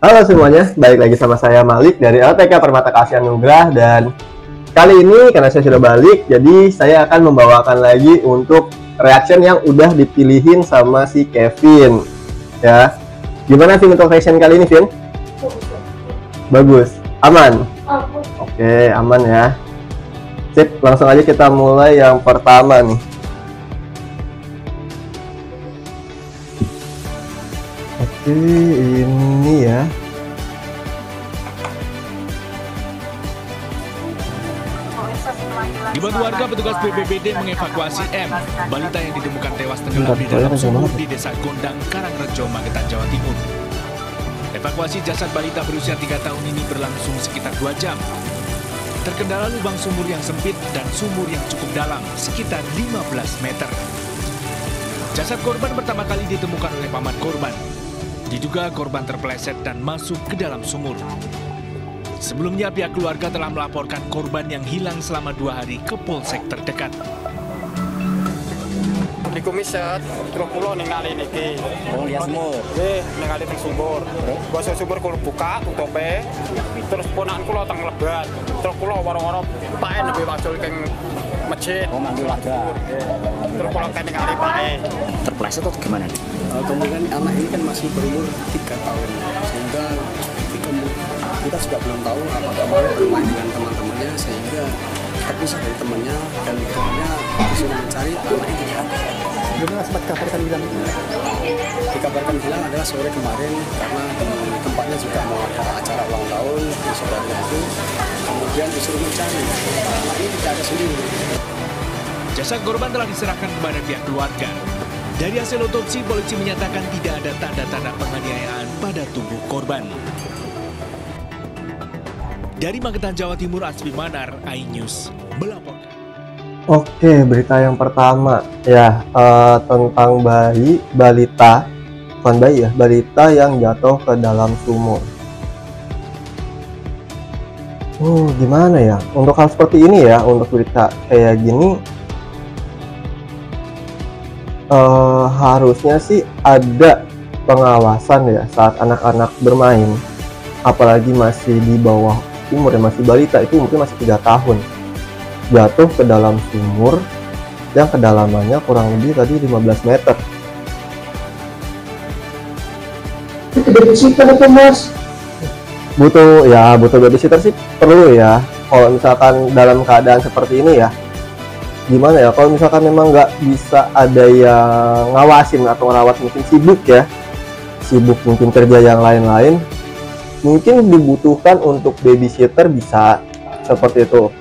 Halo semuanya, balik lagi sama saya Malik dari LTK Permata Kasih Anugrah. Dan kali ini karena saya sudah balik, jadi saya akan membawakan lagi untuk reaction yang udah dipilihin sama si Kevin. Ya, gimana Vin untuk reaction kali ini, Vin? Bagus, aman? Oke, aman ya. Sip, langsung aja kita mulai yang pertama nih. Oke, ini ya. Dibantu warga, petugas BPBD mengevakuasi M, balita yang ditemukan tewas tenggelam di dalam sumur di Desa Gondang, Karangrejo, Magetan, Jawa Timur. Evakuasi jasad balita berusia 3 tahun ini berlangsung sekitar 2 jam. Terkendala lubang sumur yang sempit dan sumur yang cukup dalam, sekitar 15 meter. Jasad korban pertama kali ditemukan oleh paman korban. Diduga korban terpeleset dan masuk ke dalam sumur. Sebelumnya pihak keluarga telah melaporkan korban yang hilang selama 2 hari ke polsek terdekat. Di kumiset, terus pulau ningali niki. Oh, lihat sumur. Ningali teng sumur. Gosok sumur kulo buka, tutupe. Terus ponakan kulo teng lebat. Terus kulo waro-waro paen lebih wajul keng masjid. Oh, manggil warga. Terus kulo kene ningali paen. Terpleset atau gimana? Kemudian anak ini kan masih berumur 3 tahun, sehingga kita juga belum tahu apakah mau bermain dengan teman-temannya sehingga terpisah dari temannya dan akhirnya disuruh mencari anak ini tidak ada. Gimana sempat kabarkan bilang? Dikabarkan bilang adalah sore kemarin karena tempatnya juga mau ada acara ulang tahun di saudaranya itu, kemudian disuruh mencari anak ini tidak ada sendiri. Jasad korban telah diserahkan kepada pihak keluarga. Dari hasil otopsi, polisi menyatakan tidak ada tanda-tanda penganiayaan pada tubuh korban. Dari Magetan, Jawa Timur, Asfi Manar, iNews melaporkan. Oke, berita yang pertama ya tentang balita yang jatuh ke dalam sumur. Gimana ya untuk hal seperti ini ya, untuk berita kayak gini harusnya sih ada pengawasan ya saat anak-anak bermain, apalagi masih di bawah umur ya, masih balita, itu mungkin masih 3 tahun, jatuh ke dalam sumur yang kedalamannya kurang lebih tadi 15 meter. Babysitter itu mas? Butuh babysitter sih perlu ya, kalau misalkan dalam keadaan seperti ini ya. Gimana ya, kalau misalkan memang nggak bisa ada yang ngawasin atau ngerawat, mungkin sibuk mungkin kerja yang lain-lain, mungkin dibutuhkan untuk babysitter, bisa seperti itu.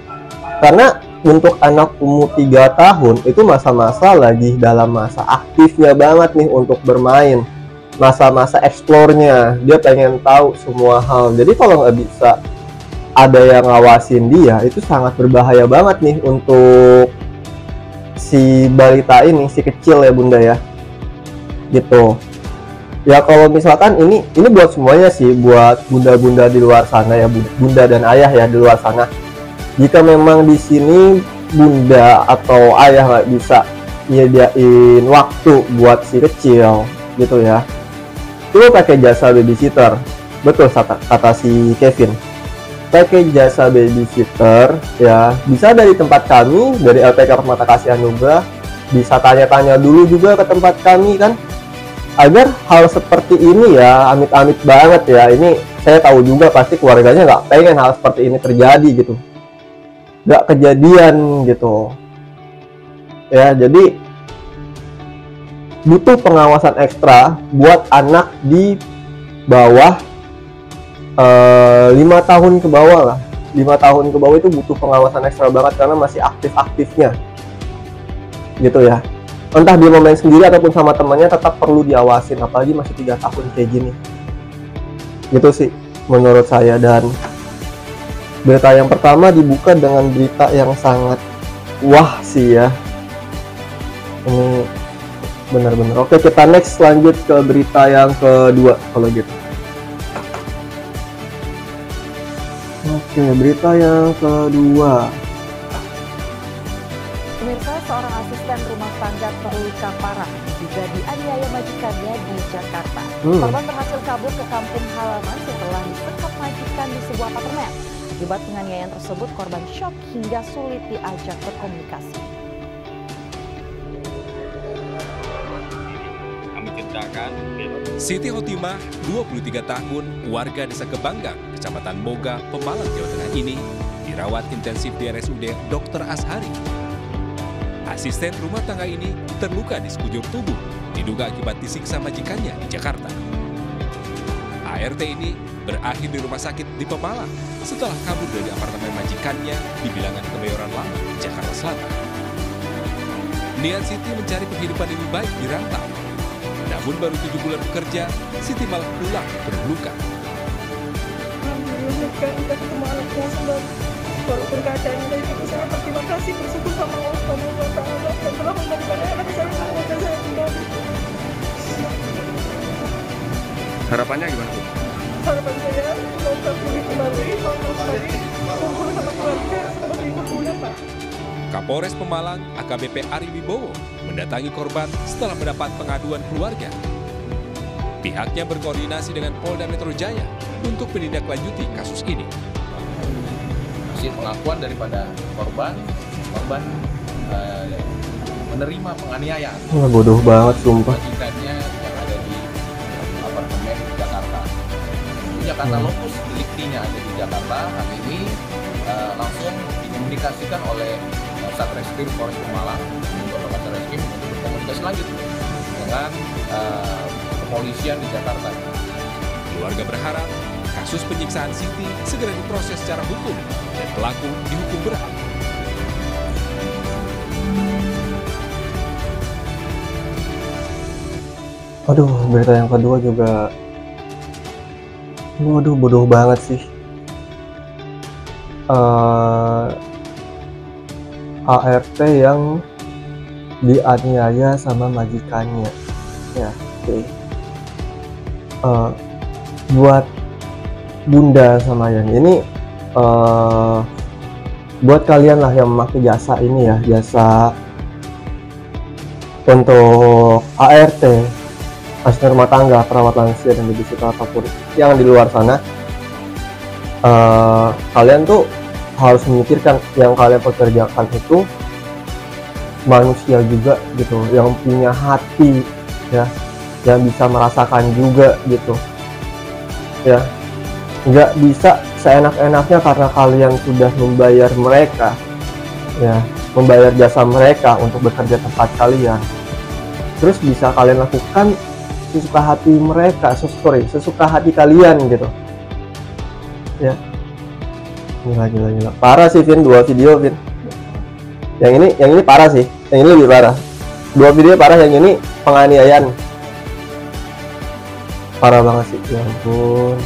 Karena untuk anak umur 3 tahun itu masa-masa lagi dalam masa aktifnya banget nih untuk bermain, masa-masa eksplornya, dia pengen tahu semua hal. Jadi kalau nggak bisa ada yang ngawasin dia, itu sangat berbahaya banget nih untuk si balita ini, si kecil ya bunda ya, gitu ya. Kalau misalkan ini buat semuanya sih, buat bunda-bunda di luar sana ya, bunda dan ayah ya di luar sana. Jika memang di sini bunda atau ayah nggak bisa nyediain waktu buat si kecil gitu ya, itu pakai jasa babysitter. Betul kata si Kevin, pakai jasa babysitter ya, bisa dari tempat kami, dari LTK Permata Kasih Anugrah. Bisa tanya-tanya dulu juga ke tempat kami kan, agar hal seperti ini ya, amit-amit banget ya, ini saya tahu juga pasti keluarganya nggak pengen hal seperti ini terjadi gitu, nggak kejadian gitu ya. Jadi butuh pengawasan ekstra buat anak di bawah 5 tahun ke bawah lah. 5 tahun ke bawah itu butuh pengawasan ekstra banget karena masih aktif-aktifnya gitu ya. Entah dia mau main sendiri ataupun sama temannya, tetap perlu diawasin, apalagi masih 3 tahun kayak gini gitu sih menurut saya. Dan berita yang pertama dibuka dengan berita yang sangat wah sih ya, ini benar-benar. Oke, kita next lanjut ke berita yang kedua kalau gitu. Oke, berita yang kedua. Pemirsa, seorang asisten rumah tangga terluka parah juga dianiaya majikannya di Jakarta. Korban berhasil kabur ke kampung halaman setelah disekap majikan di sebuah apartemen. Akibat penganiayaan tersebut, korban syok hingga sulit diajak berkomunikasi. Siti Hotimah, 23 tahun, warga Desa Kebanggang, Kecamatan Moga, Pemalang, Jawa Tengah ini dirawat intensif di RSUD Dr. Ashari. Asisten rumah tangga ini terluka di sekujur tubuh, diduga akibat disiksa majikannya di Jakarta. ART ini berakhir di rumah sakit di Pemalang setelah kabur dari apartemen majikannya di Bilangan Kebayoran Lama, Jakarta Selatan. Niat Siti mencari penghidupan lebih baik di rantau. Namun baru 7 bulan bekerja, Siti malah pulang penuh luka. Alhamdulillah, kita ketemu anaknya sebab walaupun keadaannya dari itu saya berterima kasih bersyukur sama Allah Subhanahu wa Ta'ala yang telah memberikan anak saya semoga saya kembali. Harapannya gimana, Bu? Harapan saya semoga pulih kembali, kumpul sama keluarga seperti ibunya, Pak. Kapolres Pemalang, AKBP Ari Wibowo, mendatangi korban setelah mendapat pengaduan keluarga. Pihaknya berkoordinasi dengan Polda Metro Jaya untuk menindaklanjuti kasus ini. Hasil pengakuan daripada korban menerima penganiayaan. Bodoh banget sumpah. Majikannya yang ada di apartemen di Jakarta. Jakarta Lokus deliktinya ada di Jakarta. Hari ini langsung dikomunikasikan oleh Satreskrim Polres Pemalang untuk Satreskrim untuk berkomunikasi lanjut dengan kepolisian di Jakarta. Keluarga berharap kasus penyiksaan Siti segera diproses secara hukum dan pelaku dihukum berat. Aduh, berita yang kedua juga, waduh bodoh banget sih. ART yang dianiaya sama majikannya, ya. Oke. Buat Bunda sama Yan ini, buat kalian lah yang memakai jasa ini ya, jasa untuk ART, asisten rumah tangga, perawat lansia dan babysitter apapun yang di luar sana, kalian tuh harus memikirkan yang kalian pekerjakan itu manusia juga gitu, yang punya hati ya, yang bisa merasakan juga gitu ya. Nggak bisa seenak-enaknya karena kalian sudah membayar mereka ya, membayar jasa mereka untuk bekerja tempat kalian, terus bisa kalian lakukan sesuka hati mereka, sesuka hati kalian gitu ya. Gila, parah sih Vin, 2 video Vin. Yang ini parah sih, yang ini lebih parah. 2 video parah, yang ini penganiayaan. Parah banget sih, ya ampun.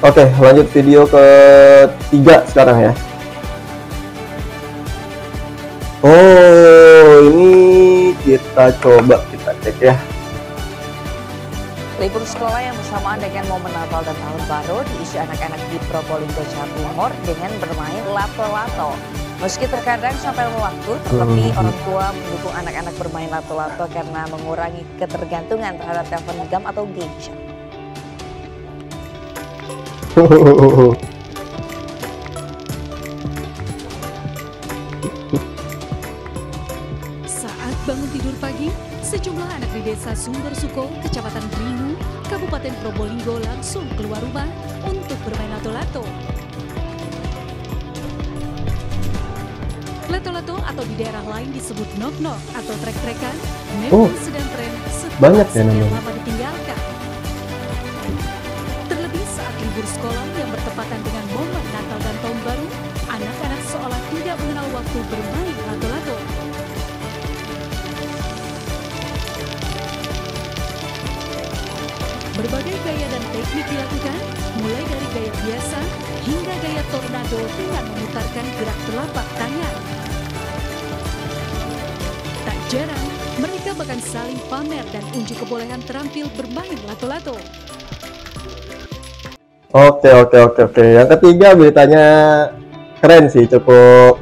Oke, lanjut video ketiga sekarang ya. Oh, ini kita coba kita cek ya. Libur sekolah yang bersamaan dengan momen Natal dan Tahun Baru diisi anak-anak di Probolinggo, Jawa Timur dengan bermain lato-lato. Meski terkadang sampai waktu, terlebih orang tua mendukung anak-anak bermain lato-lato karena mengurangi ketergantungan terhadap telepon genggam atau gadget. Saat bangun tidur pagi, sejumlah anak di Desa Sumber Suko, Kecamatan Dringu, Kabupaten Probolinggo langsung keluar rumah untuk bermain lato-lato. Lato-lato atau di daerah lain disebut nok-nok atau trek-trekan memang sedang tren setelah sekian lama ditinggalkan. Terlebih saat libur sekolah yang bertepatan dengan momen Natal dan Tahun Baru, anak-anak seolah tidak mengenal waktu bermain lato-lato. Berbagai gaya dan teknik dilakukan, mulai dari gaya biasa hingga gaya tornado dengan memutarkan gerak telapak tangan. Tak jarang, mereka bahkan saling pamer dan unjuk kebolehan terampil bermain lato-lato. Oke. Yang ketiga beritanya keren sih, cukup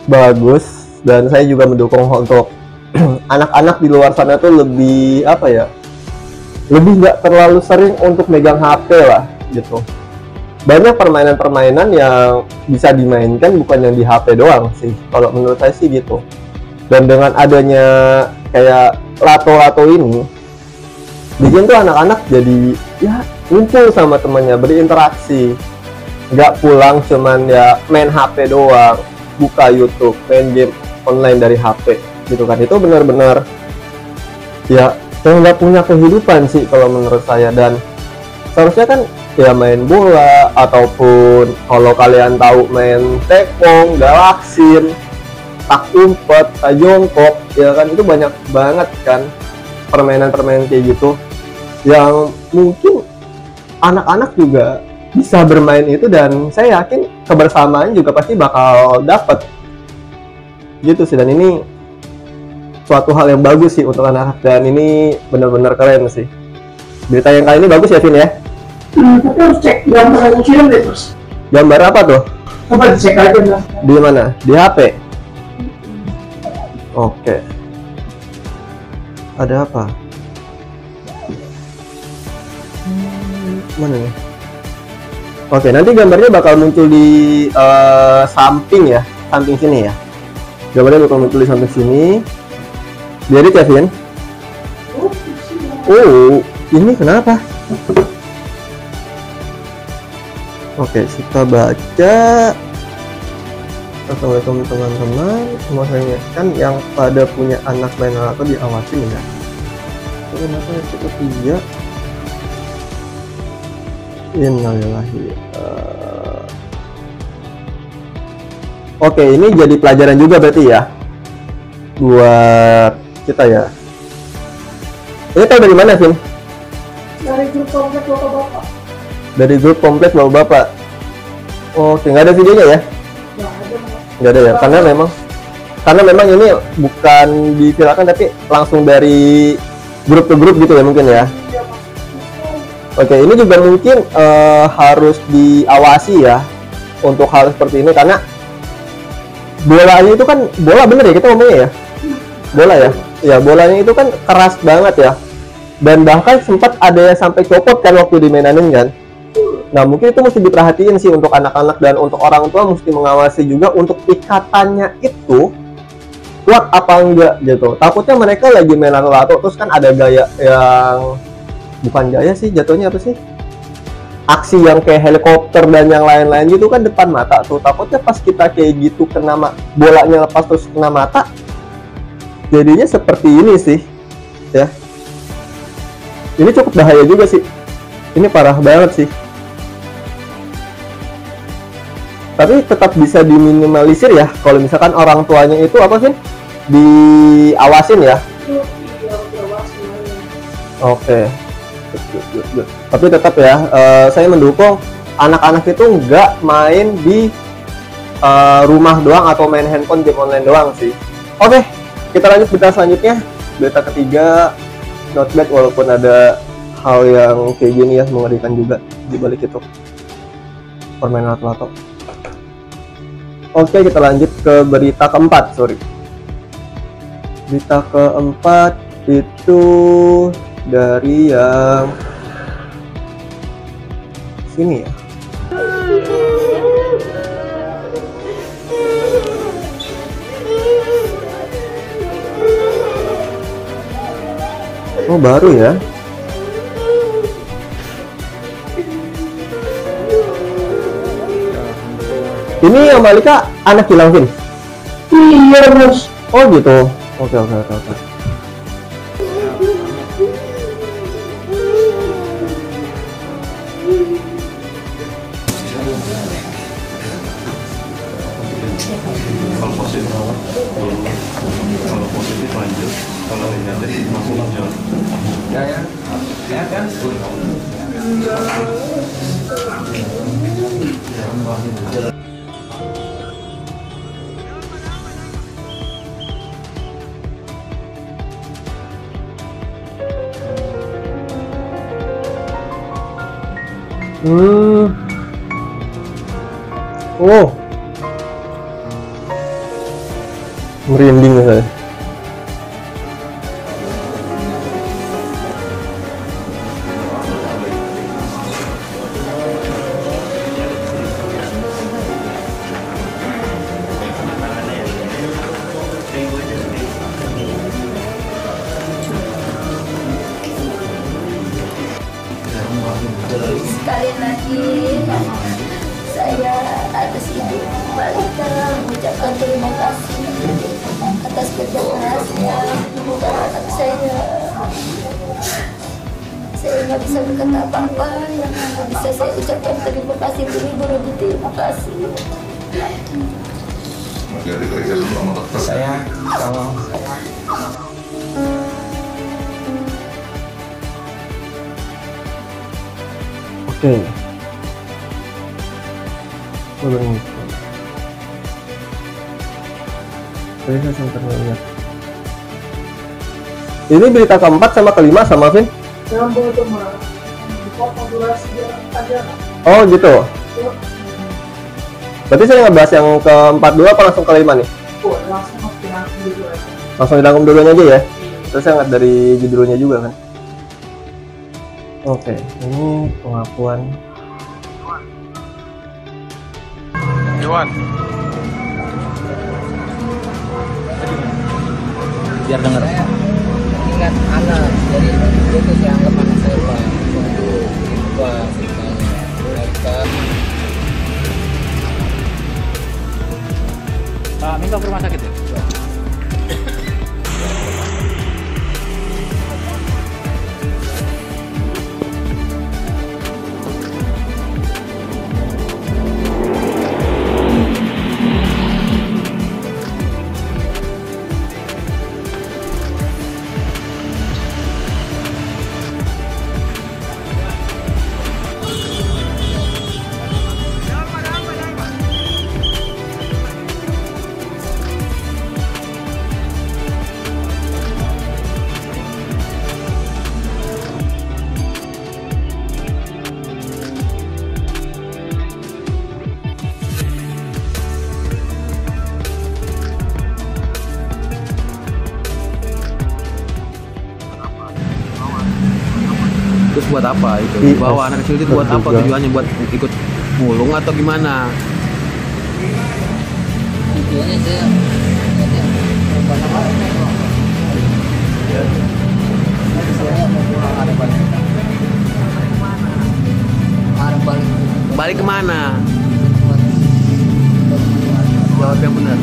bagus, dan saya juga mendukung untuk anak-anak di luar sana tuh lebih apa ya, lebih nggak terlalu sering untuk megang HP lah gitu. Banyak permainan-permainan yang bisa dimainkan bukan yang di HP doang sih, kalau menurut saya sih gitu. Dan dengan adanya kayak lato-lato ini, bikin tuh anak-anak jadi ya ngumpul sama temannya, berinteraksi, nggak pulang cuman ya main HP doang, buka YouTube, main game online dari HP gitu kan. Itu benar-benar ya yang nggak punya kehidupan sih kalau menurut saya. Dan seharusnya kan ya main bola, ataupun kalau kalian tahu main tekong, galaksin, tak umpet, jongkok, ya kan, itu banyak banget kan permainan-permainan kayak gitu yang mungkin anak-anak juga bisa bermain itu, dan saya yakin kebersamaan juga pasti bakal dapet gitu sih. Dan ini suatu hal yang bagus sih untuk anak-anak, dan ini benar-benar keren sih. Berita yang kali ini bagus ya, Vin ya? Tapi harus cek gambar yang kirim deh, Terus. Gambar apa tuh? Coba dicek aja lah. Di mana? Di HP? Oke. Ada apa? Mana nih? Oke, nanti gambarnya bakal muncul di samping ya, samping sini ya. Gambarnya bakal muncul di samping sini. Diedit ya, Vin? Oh, ini kenapa? Oke, kita baca. Assalamualaikum teman-teman. Mau saya ingatkan yang pada punya anak main atau diawasin ya. Kenapa itu tidak? Innalillahi. Oke, ini jadi pelajaran juga berarti ya buat kita ya. Ini tahu dari mana, Vin? Dari grup komplek bapak-bapak. Dari grup komplek bapak-bapak. Oke, nggak ada videonya ya? Nggak ada ya, karena memang ini bukan diviralkan tapi langsung dari grup ke grup gitu ya mungkin ya. Oke, ini juga mungkin harus diawasi ya untuk hal seperti ini, karena bolanya itu kan bola, bener ya kita ngomongnya ya, bola ya, ya bolanya itu kan keras banget ya, dan bahkan sempat ada yang sampai copot kan waktu dimainin kan. Nah mungkin itu mesti diperhatiin sih untuk anak-anak, dan untuk orang tua mesti mengawasi juga untuk ikatannya itu kuat apa enggak gitu. Takutnya mereka lagi main lato-lato terus kan ada gaya yang bukan gaya sih, jatuhnya apa sih, aksi yang kayak helikopter dan yang lain-lain gitu kan depan mata tuh. Takutnya pas kita kayak gitu kena bolanya lepas terus kena mata, jadinya seperti ini sih ya. Ini cukup bahaya juga sih, ini parah banget sih. Tapi tetap bisa diminimalisir ya kalau misalkan orang tuanya itu apa sih, diawasin ya. Oke. Tapi tetap ya, saya mendukung anak-anak itu nggak main di rumah doang atau main handphone game online doang sih. Oke, kita lanjut berita selanjutnya. Berita ketiga, not bad walaupun ada hal yang kayak gini ya, mengerikan juga di balik itu, permainan lato-lato. Oke, kita lanjut ke berita keempat, Berita keempat itu dari yang sini ya. Oh, baru ya. Ini yang Malika anak hilang, Vin? Iya, Bos. Oh gitu. Oke. Kalau positif lanjut, kalau negatif masuk lanjut. Ya kan? Oh. Merinding saya. Sekali lagi saya atas ibu balita mengucapkan terima kasih atas kerja kerasnya bukan anak saya. Saya nggak bisa berkata apa-apa, yang bisa saya ucapkan terima kasih beribu-ribu terima kasih. Saya kalau Oke. Belum. Saya sempat melihat. Ini berita keempat sama kelima sama Vin? Oh gitu. Berarti saya ngebahas yang keempat dulu apa langsung kelima nih? Langsung dirangkum dulunya aja ya? Terus saya nggak dari judulnya juga kan? Oke, ini pengakuan Iwan. biar denger. Ingat anak dari itu yang anggap anak saya Pak. Wah, mereka. Pak, minta ke rumah sakit ya? Terus buat apa itu? Bawa anak kecil itu buat apa tujuannya? Buat ikut mulung atau gimana? Tujuannya saya balik kemana? Jawab yang benar.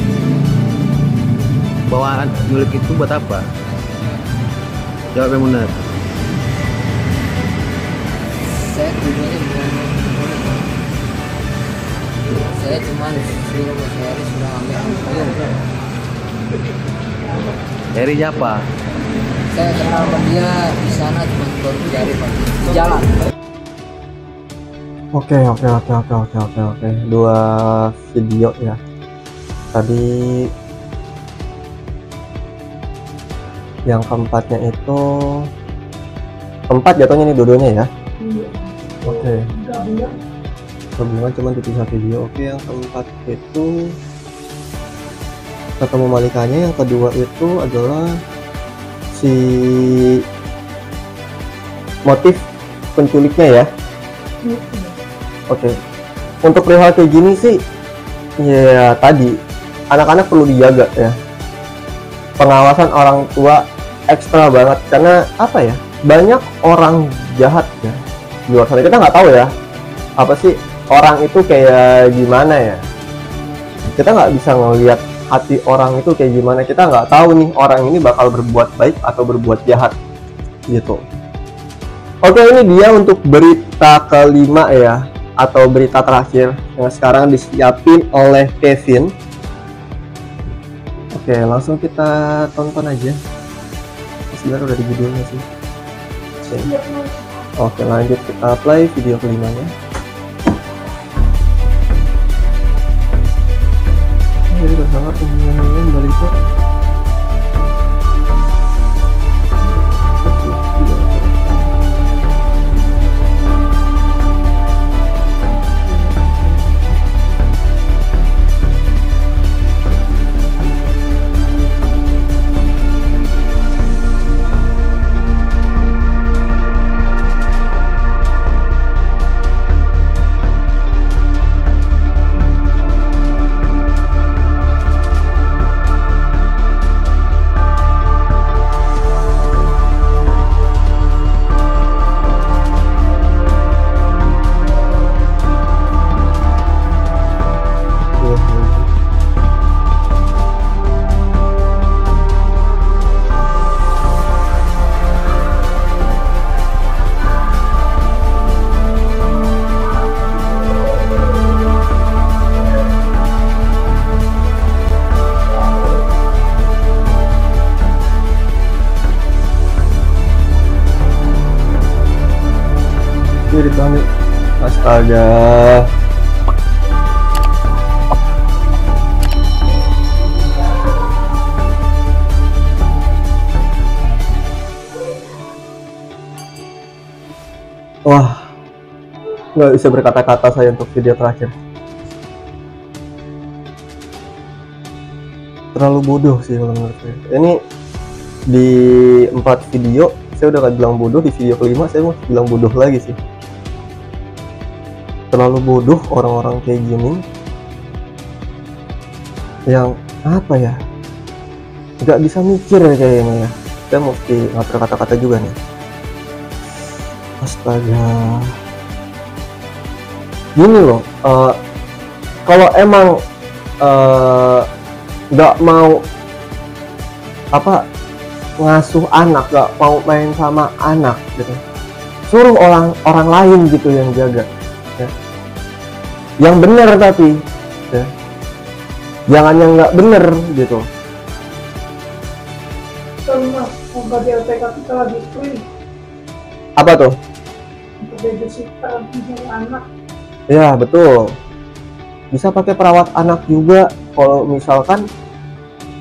Bawaan nyulik itu buat apa? Jawab yang benar. saya tujuannya saya cuma suruh Mas Heri sudah ambil angkot. Heri siapa? Saya kenal sama dia di sana cuma baru jari Pak di jalan. Oke. Dua video ya. Tadi yang keempatnya itu keempat jatuhnya nih dua-duanya ya. Oke. Gabungan cuma dipisah video. Oke, yang keempat itu ketemu malikanya, yang kedua itu adalah si motif penculiknya ya. Oke. Untuk perihal kayak gini sih ya tadi anak-anak perlu dijaga ya. Pengawasan orang tua ekstra banget karena apa ya? Banyak orang jahat ya di luar sana, kita nggak tahu ya apa sih orang itu kayak gimana ya, kita nggak bisa ngelihat hati orang itu kayak gimana, kita nggak tahu nih orang ini bakal berbuat baik atau berbuat jahat gitu. Oke, ini dia untuk berita kelima ya, atau berita terakhir yang sekarang disiapin oleh Kevin. Oke, langsung kita tonton aja. Sebenarnya udah di judulnya sih. Oke, lanjut kita play video kelimanya. Ini udah sangat ingin balik itu. Irit banget. Astaga. Wah, nggak bisa berkata-kata saya untuk video terakhir. Terlalu bodoh sih kalau menurut saya. Ini di 4 video saya udah gak bilang bodoh, di video kelima saya mau bilang bodoh lagi sih. Terlalu bodoh orang-orang kayak gini, yang apa ya, nggak bisa mikir kayaknya ya. Saya mesti ngatur kata-kata juga nih. Astaga, gini loh, kalau emang nggak mau apa ngasuh anak, nggak mau main sama anak gitu, suruh orang lain gitu yang jaga, ya. Yang bener tapi, ya. Jangan yang nggak bener gitu. Kalau bagi LPK kita lagi free. Apa tuh? Untuk babysitter untuk anak. Ya betul. Bisa pakai perawat anak juga kalau misalkan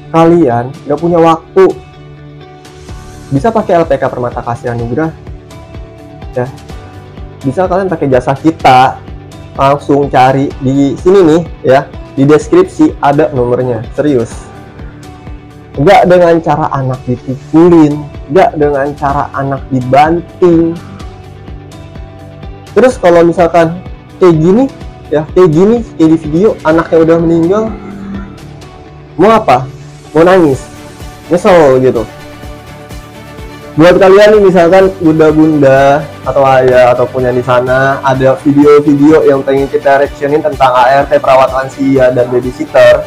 kalian nggak punya waktu. Bisa pakai LPK Permata Kasih Anugrah, ya. Bisa kalian pakai jasa kita, langsung cari di sini nih, ya. Di deskripsi ada nomornya, serius. Nggak dengan cara anak dipukulin, nggak dengan cara anak dibanting. Terus kalau misalkan kayak gini, ya kayak di video anaknya udah meninggal, mau apa? Mau nangis, nyesel gitu. Buat kalian nih misalkan bunda-bunda atau ayah ataupun yang di sana ada video-video yang pengen kita reactionin tentang ART, perawat lansia dan babysitter,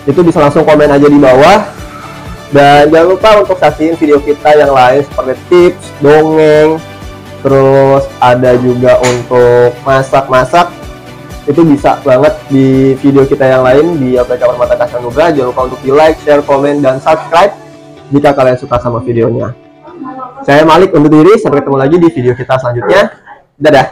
itu bisa langsung komen aja di bawah. Dan jangan lupa untuk saksiin video kita yang lain seperti tips, dongeng, terus ada juga untuk masak-masak. Itu bisa banget di video kita yang lain di LPK Permata Kasih Anugrah. Jangan lupa untuk di like, share, komen, dan subscribe jika kalian suka sama videonya. Saya Malik undur diri, sampai ketemu lagi di video kita selanjutnya. Dadah.